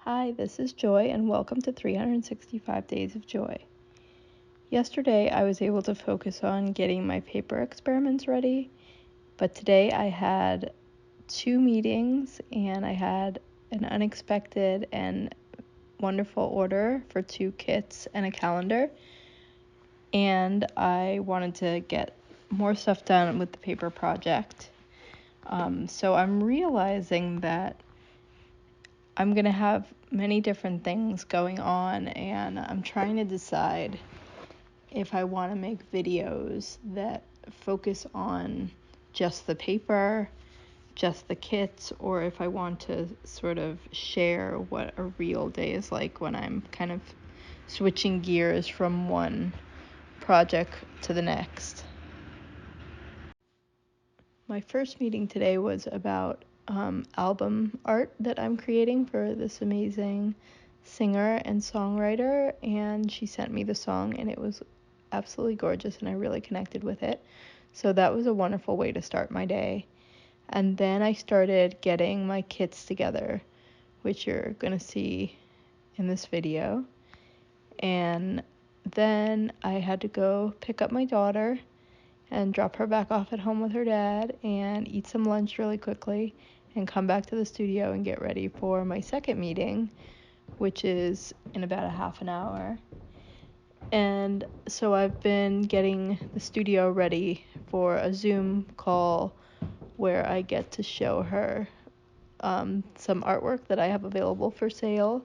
Hi, this is Joy, and welcome to 365 Days of Joy. Yesterday, I was able to focus on getting my paper experiments ready, but today I had 2 meetings, and I had an unexpected and wonderful order for 2 kits and a calendar, and I wanted to get more stuff done with the paper project. So I'm realizing that I'm going to have many different things going on, and I'm trying to decide if I want to make videos that focus on just the paper, just the kits, or if I want to sort of share what a real day is like when I'm kind of switching gears from one project to the next. My first meeting today was about album art that I'm creating for this amazing singer and songwriter, and she sent me the song, and it was absolutely gorgeous, and I really connected with it. So that was a wonderful way to start my day. And then I started getting my kits together, which you're going to see in this video. And then I had to go pick up my daughter and drop her back off at home with her dad and eat some lunch really quickly and come back to the studio and get ready for my second meeting, which is in about a half an hour. And so I've been getting the studio ready for a Zoom call where I get to show her some artwork that I have available for sale.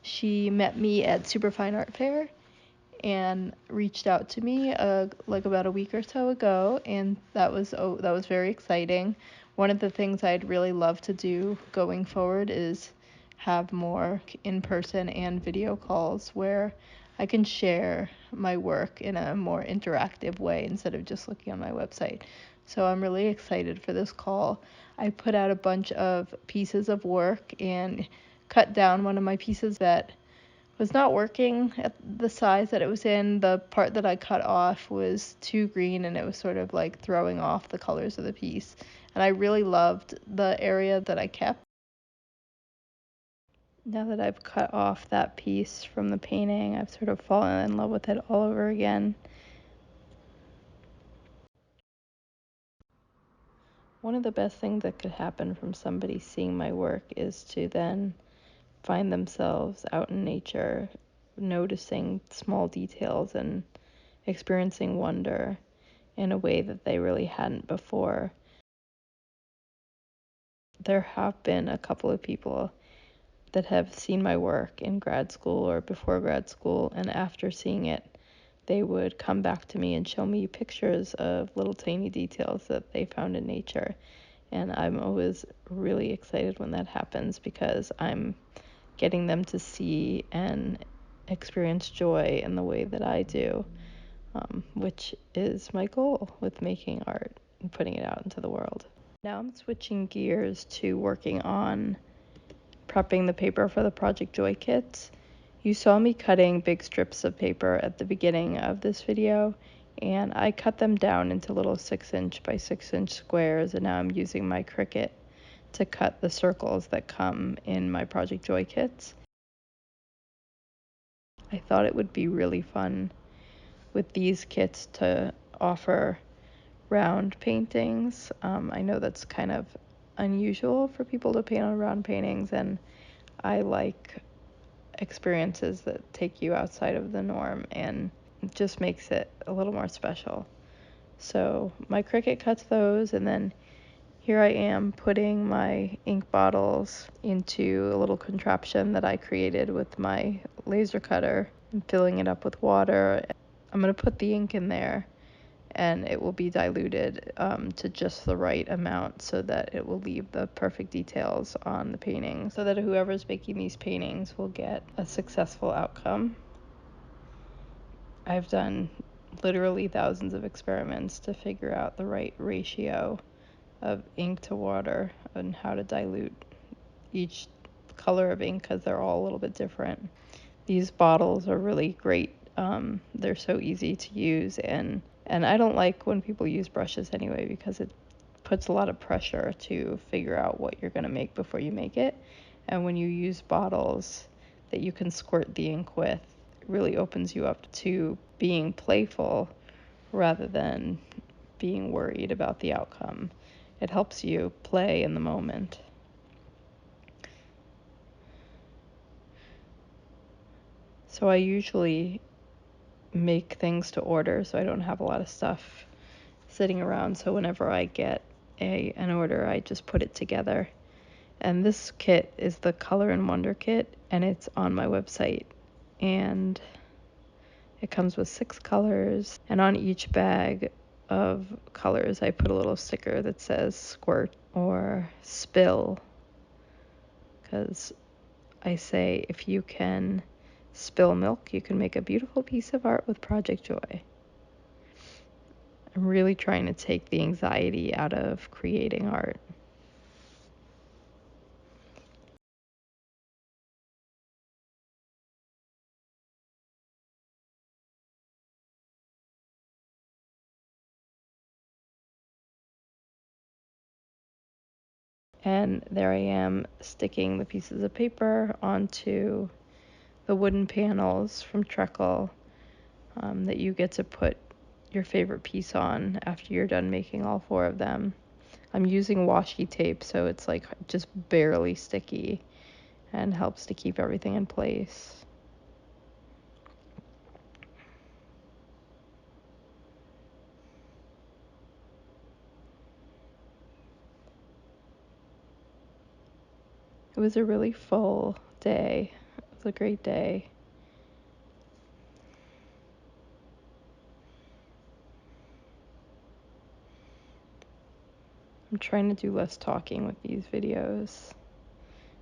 She met me at Superfine Art Fair and reached out to me like about a week or so ago, and that was very exciting. One of the things I'd really love to do going forward is have more in-person and video calls where I can share my work in a more interactive way instead of just looking on my website. So I'm really excited for this call. I put out a bunch of pieces of work and cut down one of my pieces that was not working at the size that it was in. The part that I cut off was too green, and it was sort of like throwing off the colors of the piece. And I really loved the area that I kept. Now that I've cut off that piece from the painting, I've sort of fallen in love with it all over again. One of the best things that could happen from somebody seeing my work is to then find themselves out in nature, noticing small details and experiencing wonder in a way that they really hadn't before. There have been a couple of people that have seen my work in grad school or before grad school, and after seeing it, they would come back to me and show me pictures of little tiny details that they found in nature. And I'm always really excited when that happens because I'm getting them to see and experience joy in the way that I do, which is my goal with making art and putting it out into the world. Now I'm switching gears to working on prepping the paper for the Project Joy kits. You saw me cutting big strips of paper at the beginning of this video, and I cut them down into little 6-inch by 6-inch squares, and now I'm using my Cricut to cut the circles that come in my Project Joy kits. I thought it would be really fun with these kits to offer round paintings. I know that's kind of unusual for people to paint on round paintings, and I like experiences that take you outside of the norm, and it just makes it a little more special. So my Cricut cuts those, and then here I am putting my ink bottles into a little contraption that I created with my laser cutter and filling it up with water. I'm going to put the ink in there, and it will be diluted to just the right amount so that it will leave the perfect details on the painting so that whoever's making these paintings will get a successful outcome. I've done literally thousands of experiments to figure out the right ratio of ink to water and how to dilute each color of ink because they're all a little bit different. These bottles are really great. They're so easy to use, and I don't like when people use brushes anyway because it puts a lot of pressure to figure out what you're going to make before you make it. And when you use bottles that you can squirt the ink with, it really opens you up to being playful rather than being worried about the outcome. It helps you play in the moment. So I usually make things to order, so I don't have a lot of stuff sitting around. So whenever I get an order, I just put it together. And this kit is the Color and Wonder kit, and it's on my website. And it comes with 6 colors, and on each bag of colors I put a little sticker that says squirt or spill, because I say if you can spill milk, you can make a beautiful piece of art with Project Joy. I'm really trying to take the anxiety out of creating art. And there I am sticking the pieces of paper onto the wooden panels from Treckle that you get to put your favorite piece on after you're done making all 4 of them. I'm using washi tape, so it's like just barely sticky and helps to keep everything in place. It was a really full day. It was a great day. I'm trying to do less talking with these videos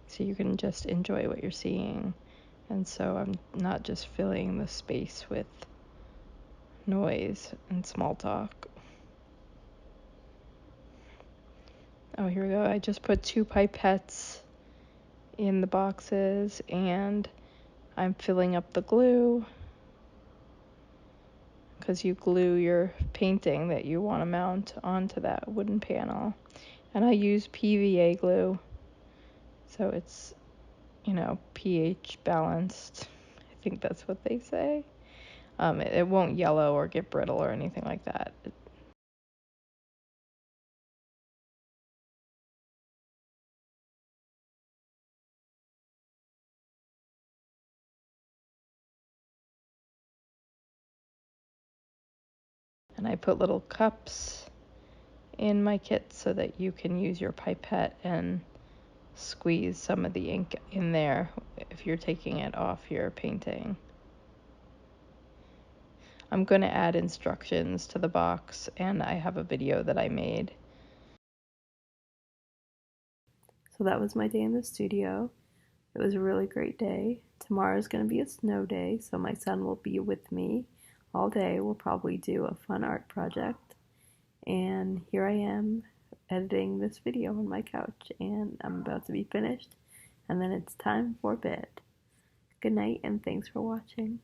so you can just enjoy what you're seeing. And so I'm not just filling the space with noise and small talk. Oh, here we go. I just put 2 pipettes in the boxes, and I'm filling up the glue, because you glue your painting that you want to mount onto that wooden panel. And I use PVA glue, so it's, pH balanced. I think that's what they say. It won't yellow or get brittle or anything like that. And I put little cups in my kit so that you can use your pipette and squeeze some of the ink in there if you're taking it off your painting. I'm going to add instructions to the box, and I have a video that I made. So that was my day in the studio. It was a really great day. Tomorrow's going to be a snow day, so my son will be with me all day. We'll probably do a fun art project. And here I am editing this video on my couch, and I'm about to be finished, and then it's time for bed. Good night, and thanks for watching.